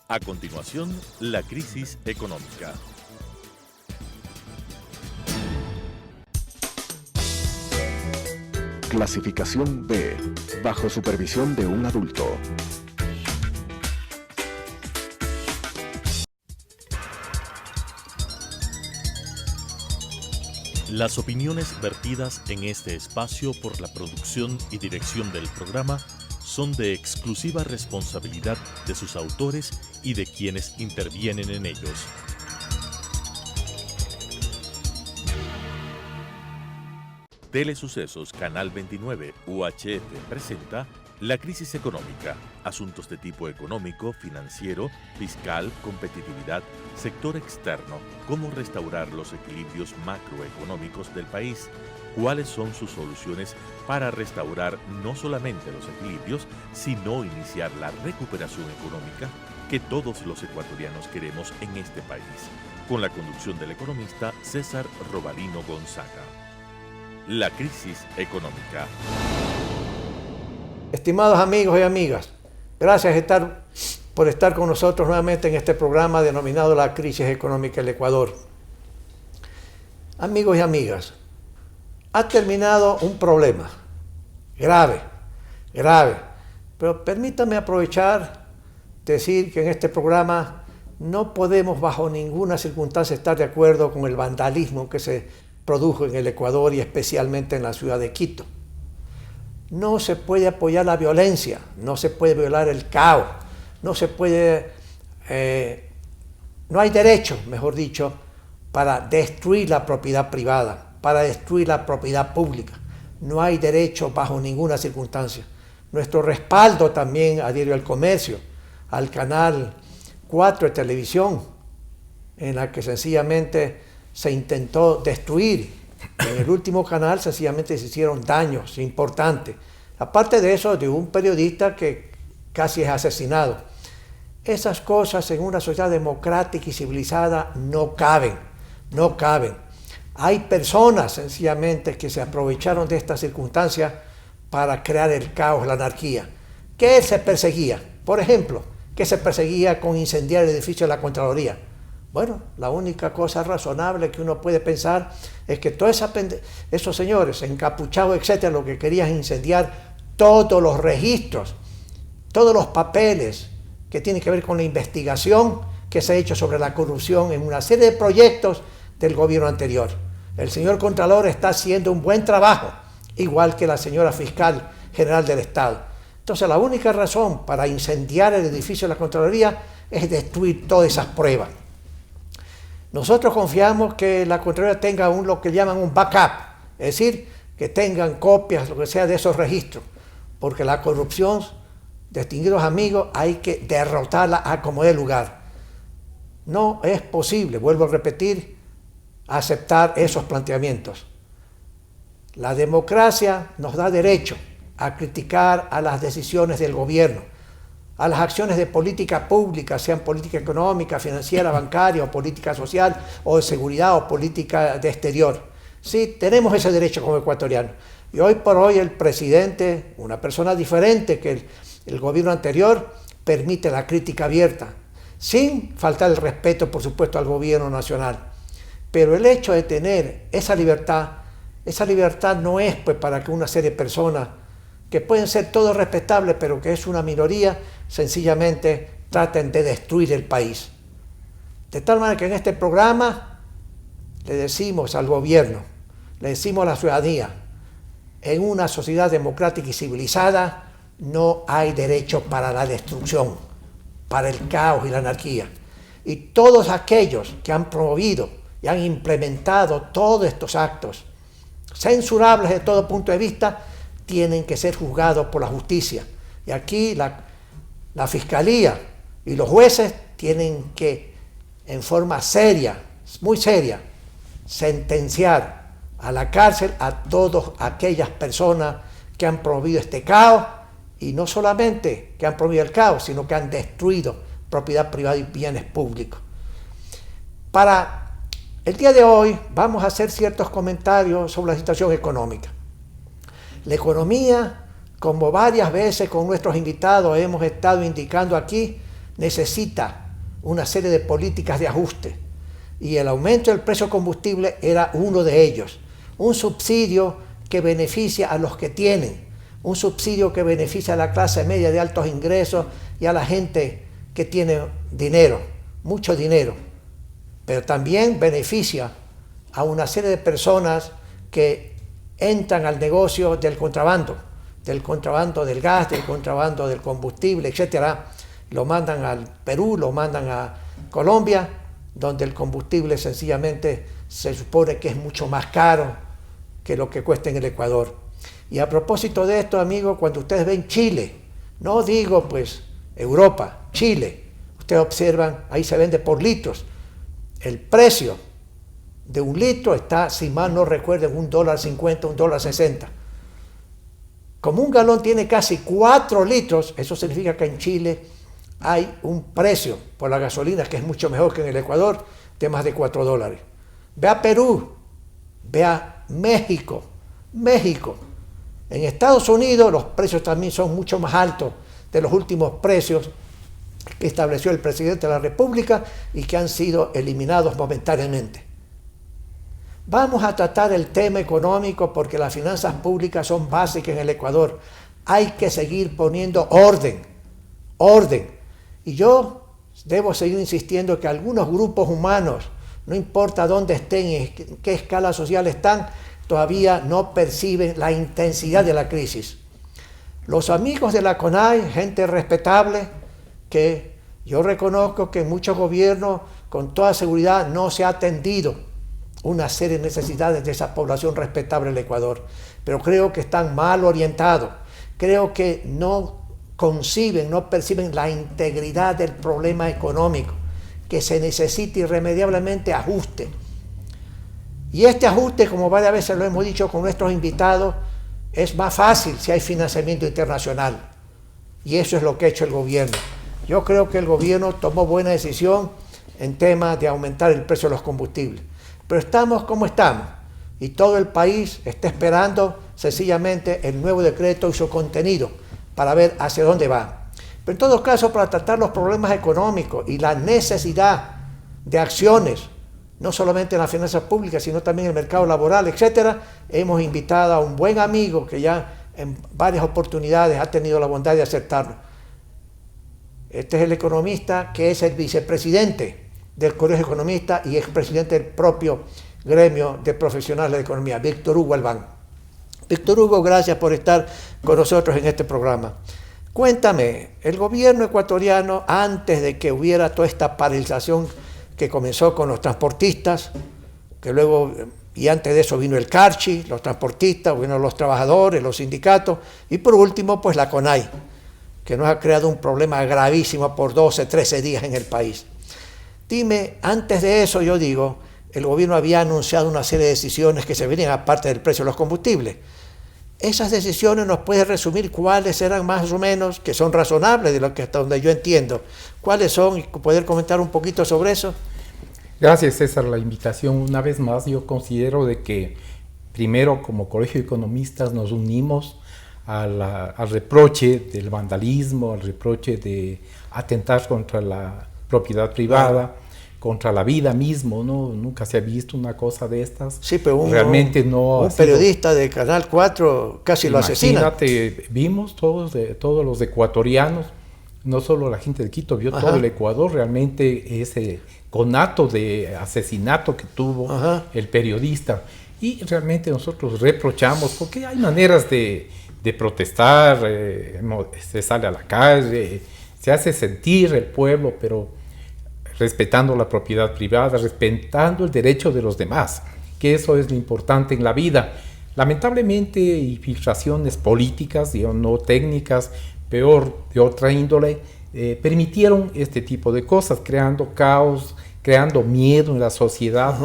A continuación, la crisis económica. Clasificación B, bajo supervisión de un adulto. Las opiniones vertidas en este espacio por la producción y dirección del programa son de exclusiva responsabilidad de sus autores y de quienes intervienen en ellos. Telesucesos Canal 29 UHF presenta La crisis económica, asuntos de tipo económico, financiero, fiscal, competitividad, sector externo, cómo restaurar los equilibrios macroeconómicos del país, cuáles son sus soluciones para restaurar no solamente los equilibrios, sino iniciar la recuperación económica que todos los ecuatorianos queremos en este país, con la conducción del economista César Robalino Gonzaga. La crisis económica. Estimados amigos y amigas, gracias por estar con nosotros nuevamente en este programa denominado La crisis económica del Ecuador. Amigos y amigas, ha terminado un problema grave, pero permítanme aprovechar, decir que en este programa no podemos bajo ninguna circunstancia estar de acuerdo con el vandalismo que se produjo en el Ecuador y especialmente en la ciudad de Quito. No se puede apoyar la violencia, no se puede violar el caos, no hay derecho, mejor dicho, para destruir la propiedad privada, para destruir la propiedad pública. No hay derecho bajo ninguna circunstancia. Nuestro respaldo también a Diario El Comercio, al canal 4 de televisión, en la que sencillamente se intentó destruir. En el último canal sencillamente se hicieron daños importantes. Aparte de eso, de un periodista que casi es asesinado. Esas cosas en una sociedad democrática y civilizada no caben. Hay personas sencillamente que se aprovecharon de esta circunstancia para crear el caos, la anarquía. ¿Qué se perseguía? Por ejemplo, ¿qué se perseguía con incendiar el edificio de la Contraloría? Bueno, la única cosa razonable que uno puede pensar es que todos esos señores encapuchados, etcétera, lo que querían es incendiar todos los registros, todos los papeles que tienen que ver con la investigación que se ha hecho sobre la corrupción en una serie de proyectos del gobierno anterior. El señor Contralor está haciendo un buen trabajo, igual que la señora Fiscal General del Estado. Entonces, la única razón para incendiar el edificio de la Contraloría es destruir todas esas pruebas. Nosotros confiamos que la Contraloría tenga lo que llaman un backup, es decir, que tengan copias, lo que sea, de esos registros, porque la corrupción, distinguidos amigos, hay que derrotarla a como dé lugar. No es posible, vuelvo a repetir, aceptar esos planteamientos. La democracia nos da derecho a criticar a las decisiones del gobierno, a las acciones de política pública, sean política económica, financiera, bancaria, o política social, o de seguridad, o política de exterior. Sí, tenemos ese derecho como ecuatorianos. Y hoy por hoy el presidente, una persona diferente que el gobierno anterior, permite la crítica abierta, sin faltar el respeto, por supuesto, al gobierno nacional. Pero el hecho de tener esa libertad no es pues para que una serie de personas, que pueden ser todos respetables, pero que es una minoría, sencillamente traten de destruir el país. De tal manera que en este programa le decimos al gobierno, le decimos a la ciudadanía, en una sociedad democrática y civilizada no hay derecho para la destrucción, para el caos y la anarquía. Y todos aquellos que han promovido y han implementado todos estos actos, censurables de todo punto de vista, tienen que ser juzgados por la justicia. Y aquí la fiscalía y los jueces tienen que, en forma seria, muy seria, sentenciar a la cárcel a todas aquellas personas que han promovido este caos, y no solamente que han promovido el caos, sino que han destruido propiedad privada y bienes públicos. Para el día de hoy vamos a hacer ciertos comentarios sobre la situación económica. La economía, como varias veces con nuestros invitados hemos estado indicando aquí, necesita una serie de políticas de ajuste y el aumento del precio del combustible era uno de ellos. Un subsidio que beneficia a los que tienen, un subsidio que beneficia a la clase media de altos ingresos y a la gente que tiene dinero, mucho dinero, pero también beneficia a una serie de personas que entran al negocio del contrabando del gas, del contrabando del combustible, etcétera. Lo mandan al Perú, lo mandan a Colombia, donde el combustible sencillamente se supone que es mucho más caro que lo que cuesta en el Ecuador. Y a propósito de esto, amigos, cuando ustedes ven Chile, no digo pues Europa, Chile, ustedes observan, ahí se vende por litros. El precio de un litro está, si mal no recuerdo, en $1.50, $1.60. Como un galón tiene casi 4 litros, eso significa que en Chile hay un precio por la gasolina que es mucho mejor que en el Ecuador, de más de $4. Ve a Perú, ve a México. En Estados Unidos los precios también son mucho más altos de los últimos precios que estableció el presidente de la República y que han sido eliminados momentáneamente. Vamos a tratar el tema económico porque las finanzas públicas son básicas en el Ecuador. Hay que seguir poniendo orden. Y yo debo seguir insistiendo que algunos grupos humanos, no importa dónde estén y en qué escala social están, todavía no perciben la intensidad de la crisis. Los amigos de la CONAI, gente respetable, que yo reconozco que en muchos gobiernos con toda seguridad no se ha atendido una serie de necesidades de esa población respetable del Ecuador, pero creo que están mal orientados, creo que no conciben, no perciben la integridad del problema económico, que se necesita irremediablemente ajuste. Y este ajuste, como varias veces lo hemos dicho con nuestros invitados, es más fácil si hay financiamiento internacional. Y eso es lo que ha hecho el gobierno. Yo creo que el gobierno tomó buena decisión en temas de aumentar el precio de los combustibles. Pero estamos como estamos y todo el país está esperando sencillamente el nuevo decreto y su contenido para ver hacia dónde va. Pero en todo caso, para tratar los problemas económicos y la necesidad de acciones, no solamente en las finanzas públicas, sino también en el mercado laboral, etcétera, hemos invitado a un buen amigo que ya en varias oportunidades ha tenido la bondad de aceptarlo. Este es el economista que es el vicepresidente del Colegio de Economistas y expresidente del propio gremio de profesionales de economía, Víctor Hugo Albán. Víctor Hugo, gracias por estar con nosotros en este programa. Cuéntame, el gobierno ecuatoriano, antes de que hubiera toda esta paralización que comenzó con los transportistas, que luego, y antes de eso vino el Carchi, los transportistas, vino los trabajadores, los sindicatos, y por último, pues la CONAI, que nos ha creado un problema gravísimo por 12, 13 días en el país. Dime, antes de eso yo digo, el gobierno había anunciado una serie de decisiones que se venían aparte del precio de los combustibles. Esas decisiones nos puede resumir cuáles eran más o menos, que son razonables de lo que hasta donde yo entiendo. ¿Cuáles son? Y poder comentar un poquito sobre eso. Gracias, César, la invitación. Una vez más, yo considero de que primero como Colegio de Economistas nos unimos al reproche del vandalismo, al reproche de atentar contra la propiedad privada, contra la vida mismo, ¿no? Nunca se ha visto una cosa de estas. Sí, pero realmente no un periodista de Canal 4 casi lo asesina. Imagínate, vimos todos los ecuatorianos, no solo la gente de Quito, vio todo el Ecuador, realmente ese conato de asesinato que tuvo el periodista. Y realmente nosotros reprochamos, porque hay maneras de protestar, se sale a la calle, se hace sentir el pueblo, pero respetando la propiedad privada, respetando el derecho de los demás, que eso es lo importante en la vida. Lamentablemente, infiltraciones políticas, no técnicas, peor de otra índole, permitieron este tipo de cosas, creando caos, creando miedo en la sociedad.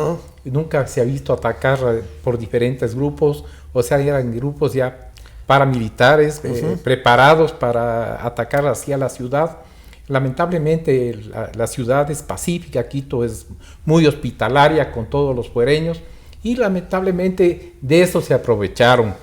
Nunca se ha visto atacar por diferentes grupos, o sea, eran grupos ya paramilitares preparados para atacar hacia la ciudad. Lamentablemente la ciudad es pacífica, Quito es muy hospitalaria con todos los fuereños y lamentablemente de eso se aprovecharon.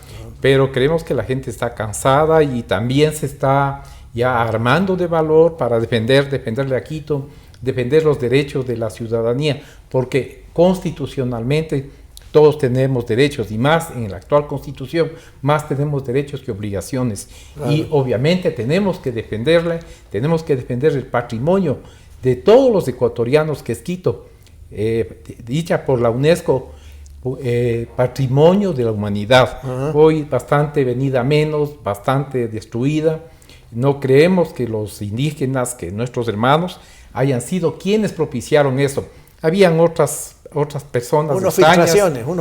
Pero creemos que la gente está cansada y también se está ya armando de valor para defenderle a Quito, defender los derechos de la ciudadanía, porque constitucionalmente todos tenemos derechos, y más en la actual Constitución, más tenemos derechos que obligaciones. Claro. Y obviamente tenemos que defender el patrimonio de todos los ecuatorianos, que es Quito, dicha por la UNESCO, Patrimonio de la Humanidad. Hoy bastante venida menos, bastante destruida. No creemos que los indígenas, que nuestros hermanos, hayan sido quienes propiciaron eso. Habían otras personas, unos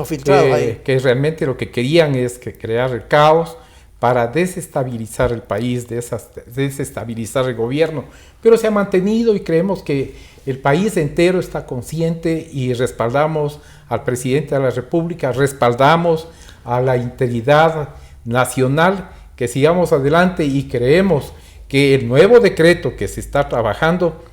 filtrados ahí, que realmente lo que querían es crear el caos para desestabilizar el país, desestabilizar el gobierno, pero se ha mantenido, y creemos que el país entero está consciente, y respaldamos al presidente de la República, respaldamos a la integridad nacional, que sigamos adelante, y creemos que el nuevo decreto que se está trabajando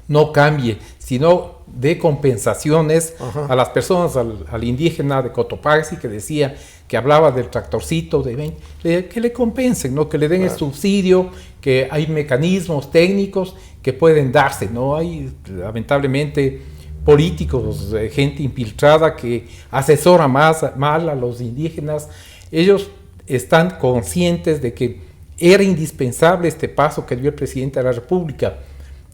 no cambie, sino de compensaciones a las personas, al indígena de Cotopaxi que decía, que hablaba del tractorcito, que le compensen, ¿no? Que le den el subsidio, que hay mecanismos técnicos que pueden darse, ¿no? Hay lamentablemente políticos, gente infiltrada que asesora mal a los indígenas. Ellos están conscientes de que era indispensable este paso que dio el presidente de la República.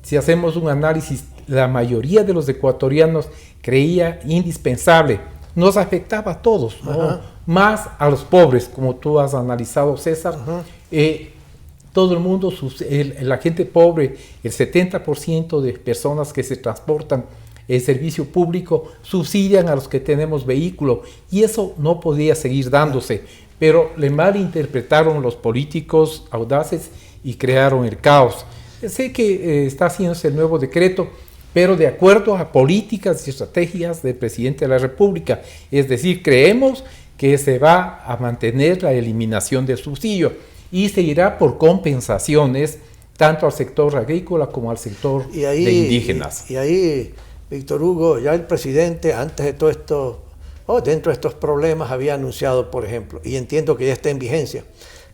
Si hacemos un análisis, la mayoría de los ecuatorianos creía indispensable, nos afectaba a todos, ¿no? Más a los pobres, como tú has analizado, César. Todo el mundo, la gente pobre, el 70% de personas que se transportan en servicio público subsidian a los que tenemos vehículo, y eso no podía seguir dándose, pero le malinterpretaron los políticos audaces y crearon el caos. Sé que está haciéndose el nuevo decreto, pero de acuerdo a políticas y estrategias del presidente de la República. Es decir, creemos que se va a mantener la eliminación del subsidio y se irá por compensaciones tanto al sector agrícola como al sector de indígenas. Y ahí, Víctor Hugo, ya el presidente, antes de todo esto, dentro de estos problemas, había anunciado, por ejemplo, y entiendo que ya está en vigencia,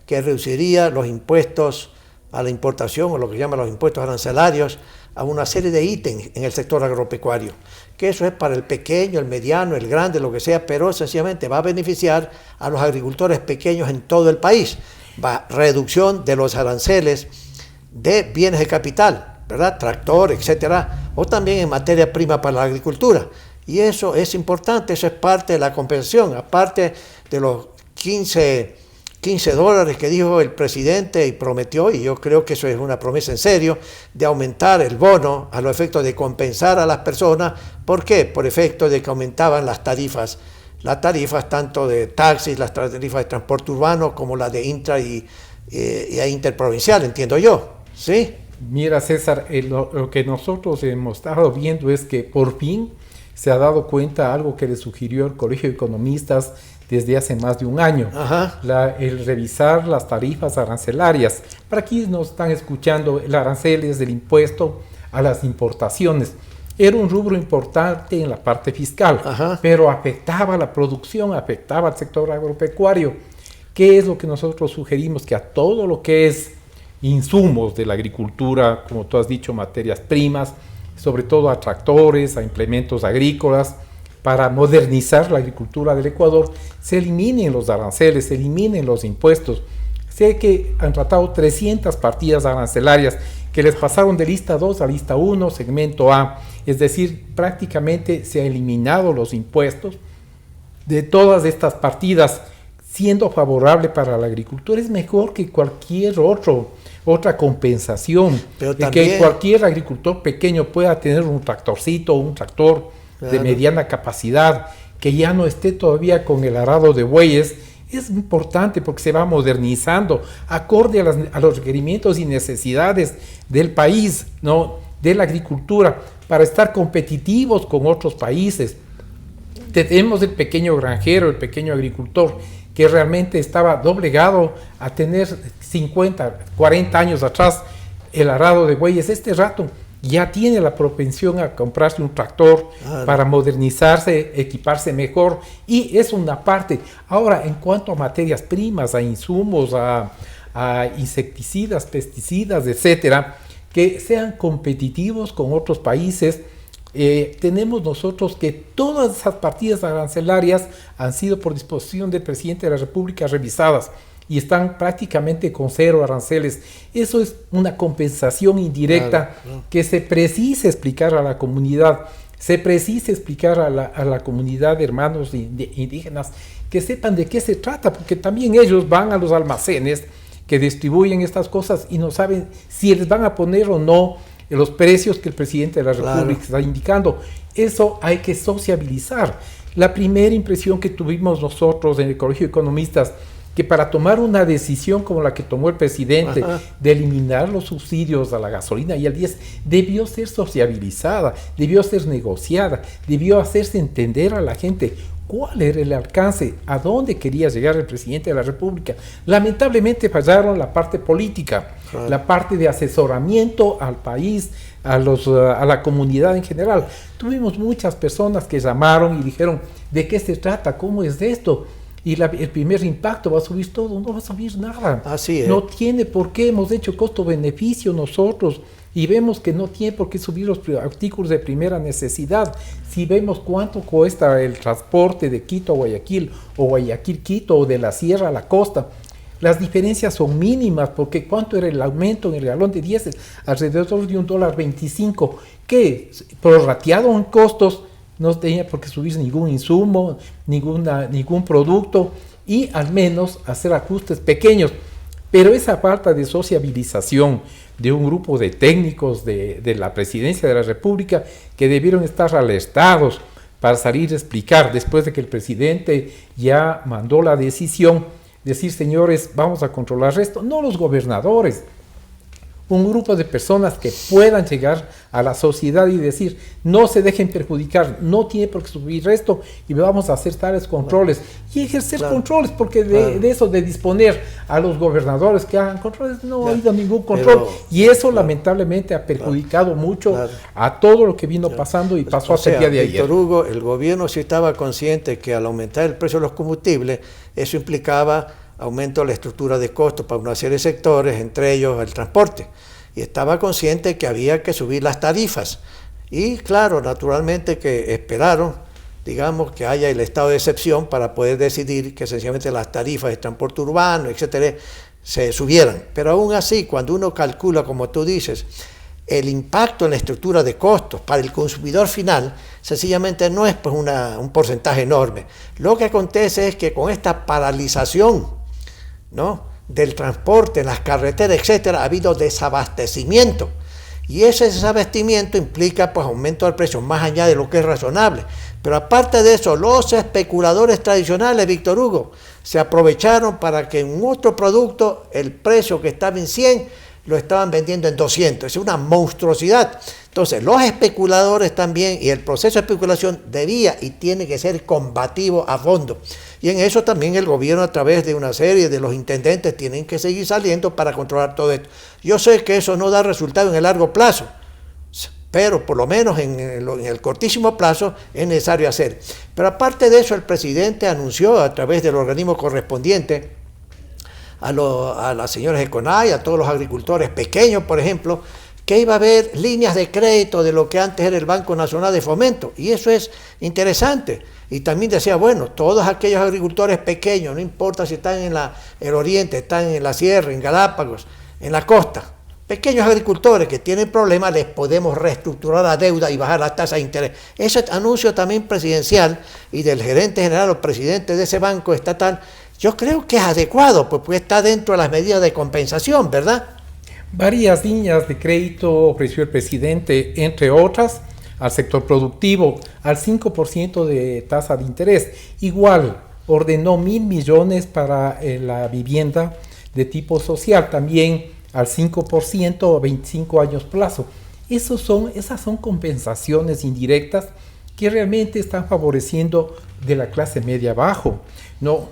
que reduciría los impuestos a la importación, o lo que llaman los impuestos arancelarios, a una serie de ítems en el sector agropecuario, que eso es para el pequeño, el mediano, el grande, lo que sea, pero sencillamente va a beneficiar a los agricultores pequeños en todo el país. Va reducción de los aranceles de bienes de capital, ¿verdad? Tractor, etcétera, o también en materia prima para la agricultura. Y eso es importante, eso es parte de la compensación, aparte de los $15 que dijo el presidente y prometió, y yo creo que eso es una promesa en serio, de aumentar el bono a los efectos de compensar a las personas. ¿Por qué? Por efecto de que aumentaban las tarifas tanto de taxis, las tarifas de transporte urbano, como las de intra y interprovincial, entiendo yo, ¿sí? Mira, César, lo que nosotros hemos estado viendo es que por fin se ha dado cuenta algo que le sugirió el Colegio de Economistas desde hace más de un año, el revisar las tarifas arancelarias. Para quienes nos están escuchando, el arancel es el impuesto a las importaciones. Era un rubro importante en la parte fiscal, pero afectaba a la producción, afectaba al sector agropecuario. ¿Qué es lo que nosotros sugerimos? Que a todo lo que es insumos de la agricultura, como tú has dicho, materias primas, sobre todo a tractores, a implementos agrícolas, para modernizar la agricultura del Ecuador, se eliminen los aranceles, se eliminen los impuestos. Sé que han tratado 300 partidas arancelarias que les pasaron de lista 2 a lista 1, segmento A. Es decir, prácticamente se han eliminado los impuestos de todas estas partidas, siendo favorable para la agricultura. Es mejor que cualquier otra compensación, pero también, que cualquier agricultor pequeño pueda tener un tractorcito, un tractor de mediana capacidad, que ya no esté todavía con el arado de bueyes. Es importante porque se va modernizando acorde a los requerimientos y necesidades del país, ¿no? De la agricultura, para estar competitivos con otros países. Tenemos el pequeño granjero, el pequeño agricultor, que realmente estaba doblegado a tener 50, 40 años atrás el arado de bueyes. Este rato ya tiene la propensión a comprarse un tractor para modernizarse, equiparse mejor, y es una parte. Ahora, en cuanto a materias primas, a insumos, a a insecticidas, pesticidas, etcétera, que sean competitivos con otros países. Tenemos nosotros que todas esas partidas arancelarias han sido por disposición del presidente de la República revisadas y están prácticamente con 0 aranceles. Eso es una compensación indirecta que se precisa explicar a la comunidad, se precisa explicar a la comunidad de hermanos indígenas, que sepan de qué se trata, porque también ellos van a los almacenes que distribuyen estas cosas y no saben si les van a poner o no los precios que el presidente de la República está indicando. Eso hay que sociabilizar. La primera impresión que tuvimos nosotros en el Colegio de Economistas, que para tomar una decisión como la que tomó el presidente de eliminar los subsidios a la gasolina y al diésel, debió ser sociabilizada, debió ser negociada, debió hacerse entender a la gente cuál era el alcance, a dónde quería llegar el presidente de la República. Lamentablemente fallaron la parte política, la parte de asesoramiento al país, a la comunidad en general. Tuvimos muchas personas que llamaron y dijeron, ¿de qué se trata? ¿Cómo es esto? Y el primer impacto va a subir todo, no va a subir nada. Así es. No tiene por qué, hemos hecho costo-beneficio nosotros y vemos que no tiene por qué subir los artículos de primera necesidad. Si vemos cuánto cuesta el transporte de Quito a Guayaquil o Guayaquil-Quito o de la sierra a la costa, las diferencias son mínimas, porque ¿cuánto era el aumento en el galón de diésel? Alrededor de $1.25, que prorrateado en costos no tenía por qué subir ningún insumo, ningún producto, y al menos hacer ajustes pequeños. Pero esa falta de sociabilización de un grupo de técnicos de la Presidencia de la República, que debieron estar alertados para salir a explicar, después de que el presidente ya mandó la decisión, decir, señores, vamos a controlar esto, no los gobernadores, un grupo de personas que puedan llegar a la sociedad y decir, no se dejen perjudicar, no tiene por qué subir esto y vamos a hacer tales controles y ejercer controles, porque de eso de disponer a los gobernadores que hagan controles, no ha habido ningún control, y eso lamentablemente ha perjudicado mucho a todo lo que vino pasando y pasó hasta el día de ayer. Víctor Hugo, el gobierno sí estaba consciente que al aumentar el precio de los combustibles, eso implicaba aumento de la estructura de costos para una serie de sectores, entre ellos el transporte, y estaba consciente que había que subir las tarifas, y claro, naturalmente que esperaron, digamos, que haya el estado de excepción para poder decidir que sencillamente las tarifas de transporte urbano, etcétera, se subieran. Pero aún así, cuando uno calcula, como tú dices, el impacto en la estructura de costos para el consumidor final, sencillamente no es pues un porcentaje enorme. Lo que acontece es que con esta paralización, ¿no?, del transporte en las carreteras, etcétera, ha habido desabastecimiento, y ese desabastecimiento implica pues aumento del precio más allá de lo que es razonable. Pero aparte de eso, los especuladores tradicionales, Víctor Hugo, se aprovecharon para que en otro producto el precio que estaba en 100 lo estaban vendiendo en 200. Es una monstruosidad. Entonces, los especuladores también, y el proceso de especulación debía y tiene que ser combativo a fondo. Y en eso también el gobierno, a través de una serie de los intendentes, tienen que seguir saliendo para controlar todo esto. Yo sé que eso no da resultado en el largo plazo, pero por lo menos en el cortísimo plazo es necesario hacer. Pero aparte de eso, el presidente anunció a través del organismo correspondiente a las señoras de CONAI, a todos los agricultores pequeños, por ejemplo, que iba a haber líneas de crédito de lo que antes era el Banco Nacional de Fomento, y eso es interesante. Y también decía, bueno, todos aquellos agricultores pequeños, no importa si están en el oriente, están en la sierra, en Galápagos, en la costa, pequeños agricultores que tienen problemas, les podemos reestructurar la deuda y bajar las tasas de interés. Ese anuncio también presidencial y del gerente general o presidente de ese banco estatal, yo creo que es adecuado, porque está dentro de las medidas de compensación, ¿verdad? Varias líneas de crédito ofreció el presidente, entre otras, al sector productivo, al 5% de tasa de interés. Igual, ordenó 1.000 millones para la vivienda de tipo social, también al 5% a 25 años plazo. Esas son compensaciones indirectas que realmente están favoreciendo de la clase media abajo. No,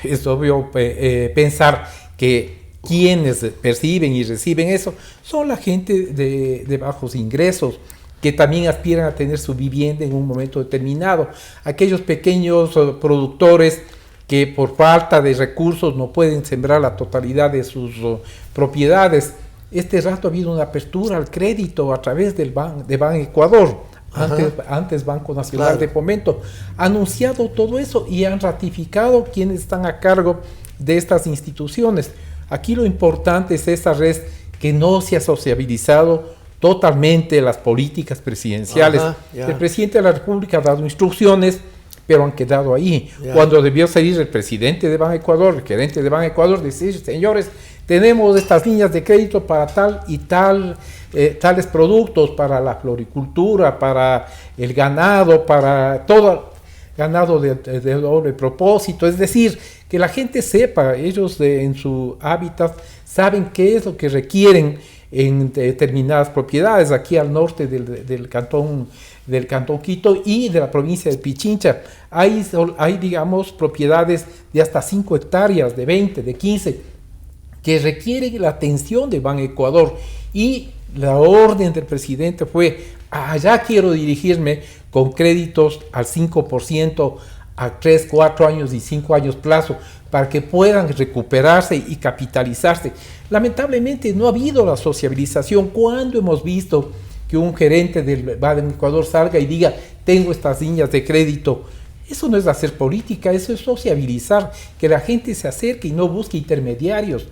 es obvio pensar que quienes perciben y reciben eso son la gente de bajos ingresos, que también aspiran a tener su vivienda en un momento determinado. Aquellos pequeños productores que por falta de recursos no pueden sembrar la totalidad de sus propiedades. Este rato ha habido una apertura al crédito a través de Ban Ecuador, antes Banco Nacional de Fomento. Ha anunciado todo eso y han ratificado quienes están a cargo de estas instituciones. Aquí lo importante es esa red que no se ha sociabilizado totalmente las políticas presidenciales. El presidente de la República ha dado instrucciones, pero han quedado ahí. Cuando debió salir el presidente de Ban Ecuador, el gerente de Ban Ecuador, decir, señores, tenemos estas líneas de crédito para tal y tal, tales productos, para la floricultura, para el ganado, para todo ganado de doble propósito. Es decir, que la gente sepa, ellos en su hábitat saben qué es lo que requieren en determinadas propiedades, aquí al norte del cantón Quito y de la provincia de Pichincha. Hay, digamos, propiedades de hasta 5 hectáreas, de 20, de 15, que requieren la atención de Ban Ecuador. Y la orden del presidente fue, allá quiero dirigirme con créditos al 5%, a 3, 4 años y 5 años plazo, para que puedan recuperarse y capitalizarse. Lamentablemente no ha habido la sociabilización. ¿Cuándo hemos visto que un gerente del Ban Ecuador salga y diga, tengo estas líneas de crédito? Eso no es hacer política, eso es sociabilizar, que la gente se acerque y no busque intermediarios.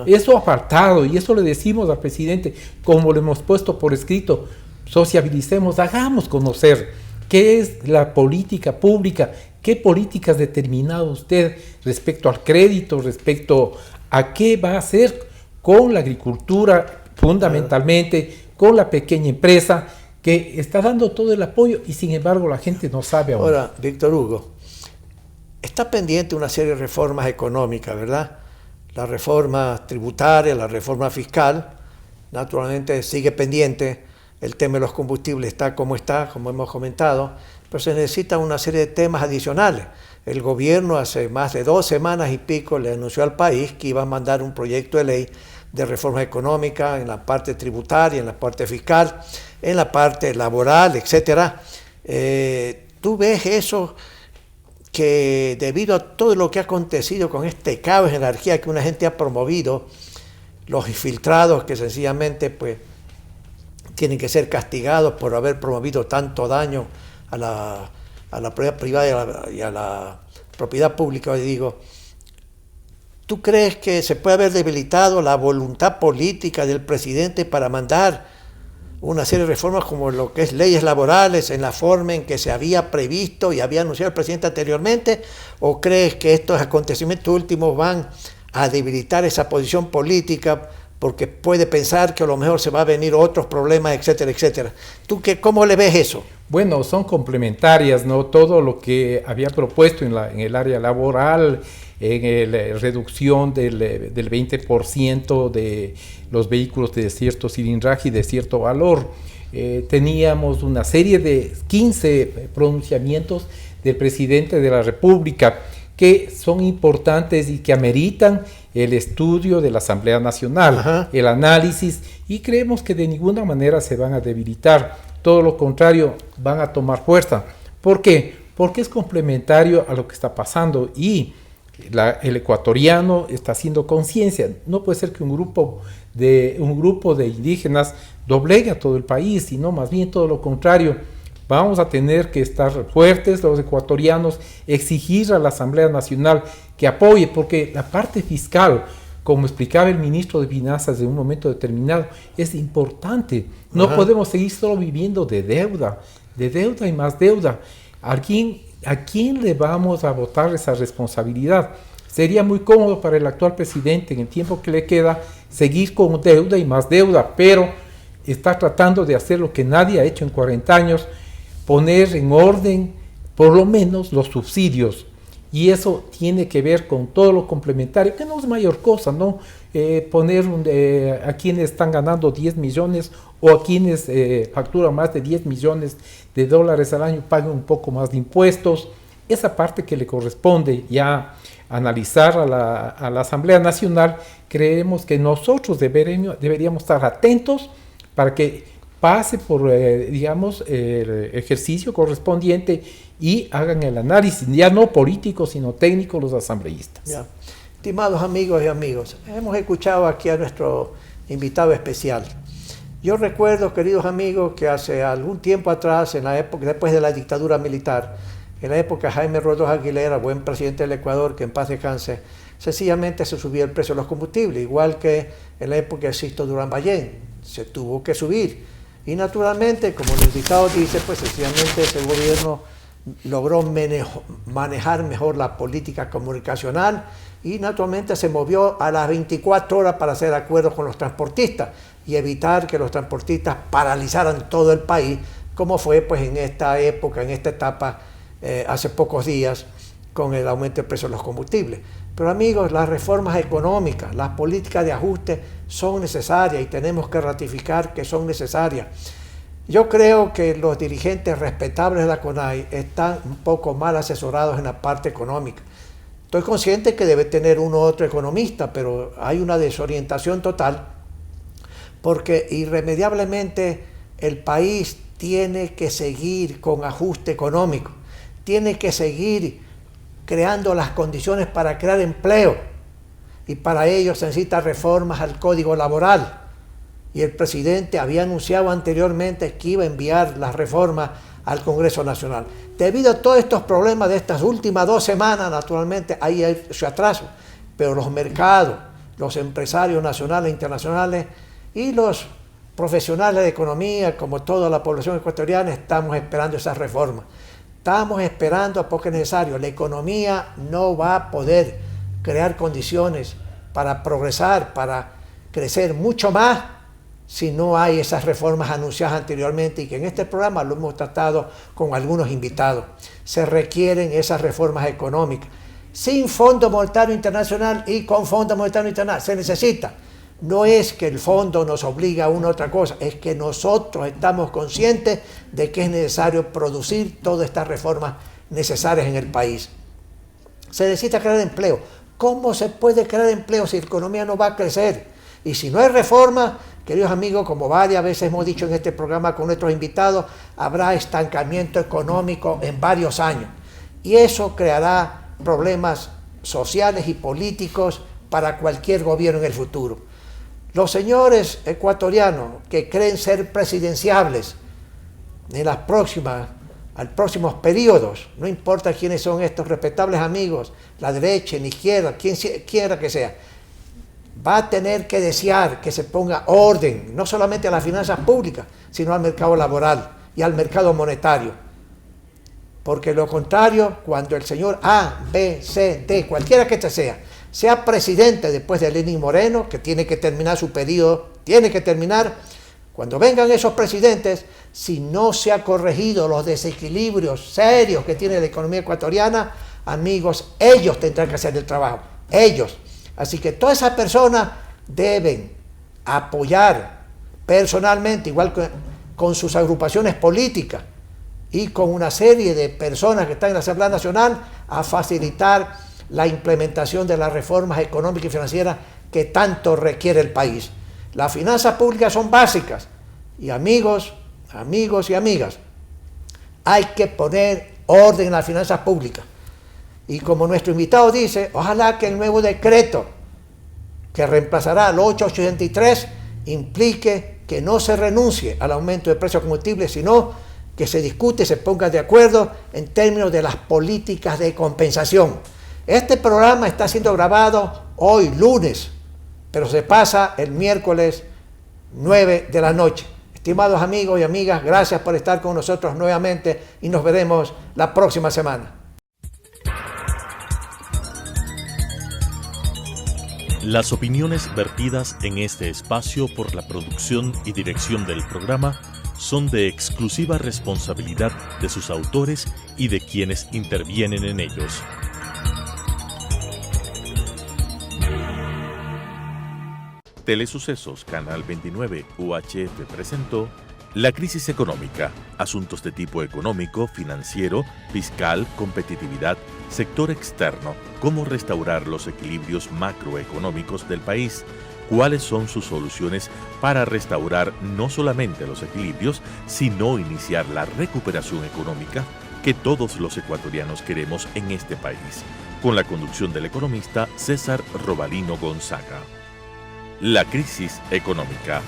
Eso ha faltado y eso le decimos al presidente, como lo hemos puesto por escrito, sociabilicemos, hagamos conocer qué es la política pública, qué políticas determinado usted respecto al crédito, respecto a qué va a hacer con la agricultura, fundamentalmente con la pequeña empresa, que está dando todo el apoyo y sin embargo la gente no sabe aún. Ahora, Víctor Hugo, está pendiente una serie de reformas económicas, ¿verdad? La reforma tributaria, la reforma fiscal, naturalmente sigue pendiente. El tema de los combustibles está, como hemos comentado, pero se necesita una serie de temas adicionales. El gobierno hace más de 2 semanas y pico le anunció al país que iba a mandar un proyecto de ley de reforma económica en la parte tributaria, en la parte fiscal, en la parte laboral, etcétera. ¿Tú ves eso, que debido a todo lo que ha acontecido con este caos y anarquía que una gente ha promovido, los infiltrados que sencillamente pues tienen que ser castigados por haber promovido tanto daño a la propiedad privada y a la propiedad pública, hoy digo, ¿tú crees que se puede haber debilitado la voluntad política del presidente para mandar una serie de reformas como lo que es leyes laborales en la forma en que se había previsto y había anunciado el presidente anteriormente? ¿O crees que estos acontecimientos últimos van a debilitar esa posición política porque puede pensar que a lo mejor se va a venir otros problemas, etcétera, etcétera? ¿Tú cómo le ves eso? Bueno, son complementarias, ¿no? Todo lo que había propuesto en el área laboral, en la reducción del 20% de los vehículos de cierto cilindraje y de cierto valor. Teníamos una serie de 15 pronunciamientos del presidente de la República que son importantes y que ameritan el estudio de la Asamblea Nacional, el análisis, y creemos que de ninguna manera se van a debilitar, todo lo contrario, van a tomar fuerza. ¿Por qué? Porque es complementario a lo que está pasando y el ecuatoriano está haciendo conciencia. No puede ser que un grupo de indígenas doblegue a todo el país, sino más bien todo lo contrario. Vamos a tener que estar fuertes los ecuatorianos, exigir a la Asamblea Nacional que apoye, porque la parte fiscal, como explicaba el ministro de Finanzas en un momento determinado, es importante. No podemos seguir solo viviendo de deuda y más deuda. ¿A quién le vamos a botar esa responsabilidad? Sería muy cómodo para el actual presidente, en el tiempo que le queda, seguir con deuda y más deuda, pero está tratando de hacer lo que nadie ha hecho en 40 años, poner en orden por lo menos los subsidios, y eso tiene que ver con todo lo complementario, que no es mayor cosa, ¿no? Poner a quienes están ganando 10 millones o a quienes facturan más de 10 millones de dólares al año paguen un poco más de impuestos. Esa parte que le corresponde ya analizar a la Asamblea Nacional, creemos que nosotros deberíamos estar atentos para que pase por, digamos, el ejercicio correspondiente y hagan el análisis, ya no político, sino técnico, los asambleístas. Ya. Estimados amigos y amigos, hemos escuchado aquí a nuestro invitado especial. Yo recuerdo, queridos amigos, que hace algún tiempo atrás, en la época, después de la dictadura militar, en la época de Jaime Rodós Aguilera, buen presidente del Ecuador, que en paz descanse, sencillamente se subía el precio de los combustibles, igual que en la época de Sisto Durán Ballén, se tuvo que subir. Y naturalmente, como el diputado dice, pues sencillamente ese gobierno logró manejar mejor la política comunicacional y naturalmente se movió a las 24 horas para hacer acuerdos con los transportistas y evitar que los transportistas paralizaran todo el país, como fue pues en esta época, en esta etapa, hace pocos días, con el aumento del precio de los combustibles. Pero amigos, las reformas económicas, las políticas de ajuste son necesarias y tenemos que ratificar que son necesarias. Yo creo que los dirigentes respetables de la CONAIE están un poco mal asesorados en la parte económica. Estoy consciente que debe tener uno u otro economista, pero hay una desorientación total porque irremediablemente el país tiene que seguir con ajuste económico, tiene que seguir creando las condiciones para crear empleo y para ello se necesitan reformas al Código Laboral. Y el presidente había anunciado anteriormente que iba a enviar las reformas al Congreso Nacional. Debido a todos estos problemas de estas últimas 2 semanas, naturalmente hay ese atraso, pero los mercados, los empresarios nacionales e internacionales y los profesionales de economía, como toda la población ecuatoriana, estamos esperando esas reformas. Estamos esperando porque es necesario. La economía no va a poder crear condiciones para progresar, para crecer mucho más, si no hay esas reformas anunciadas anteriormente y que en este programa lo hemos tratado con algunos invitados. Se requieren esas reformas económicas. Sin Fondo Monetario Internacional y con Fondo Monetario Internacional se necesita. No es que el fondo nos obliga a una otra cosa, es que nosotros estamos conscientes de que es necesario producir todas estas reformas necesarias en el país. Se necesita crear empleo. ¿Cómo se puede crear empleo si la economía no va a crecer? Y si no hay reforma, queridos amigos, como varias veces hemos dicho en este programa con nuestros invitados, habrá estancamiento económico en varios años. Y eso creará problemas sociales y políticos para cualquier gobierno en el futuro. Los señores ecuatorianos que creen ser presidenciables en las próximos periodos, no importa quiénes son estos respetables amigos, la derecha, la izquierda, quien quiera que sea, va a tener que desear que se ponga orden, no solamente a las finanzas públicas, sino al mercado laboral y al mercado monetario. Porque lo contrario, cuando el señor A, B, C, D, cualquiera que sea presidente después de Lenín Moreno, que tiene que terminar su periodo, cuando vengan esos presidentes, si no se ha corregido los desequilibrios serios que tiene la economía ecuatoriana, amigos, ellos tendrán que hacer el trabajo, ellos. Así que todas esas personas deben apoyar personalmente, igual que con sus agrupaciones políticas y con una serie de personas que están en la Asamblea Nacional, a facilitar la implementación de las reformas económicas y financieras que tanto requiere el país. Las finanzas públicas son básicas y amigos y amigas, hay que poner orden en las finanzas públicas. Y como nuestro invitado dice, ojalá que el nuevo decreto que reemplazará al 883 implique que no se renuncie al aumento de precios de combustible, sino que se discute y se ponga de acuerdo en términos de las políticas de compensación. Este programa está siendo grabado hoy, lunes, pero se pasa el miércoles 9 de la noche. Estimados amigos y amigas, gracias por estar con nosotros nuevamente y nos veremos la próxima semana. Las opiniones vertidas en este espacio por la producción y dirección del programa son de exclusiva responsabilidad de sus autores y de quienes intervienen en ellos. Telesucesos, Canal 29 UHF presentó La crisis económica, asuntos de tipo económico, financiero, fiscal, competitividad, sector externo, cómo restaurar los equilibrios macroeconómicos del país, cuáles son sus soluciones para restaurar no solamente los equilibrios, sino iniciar la recuperación económica que todos los ecuatorianos queremos en este país, con la conducción del economista César Robalino Gonzaga. La crisis económica.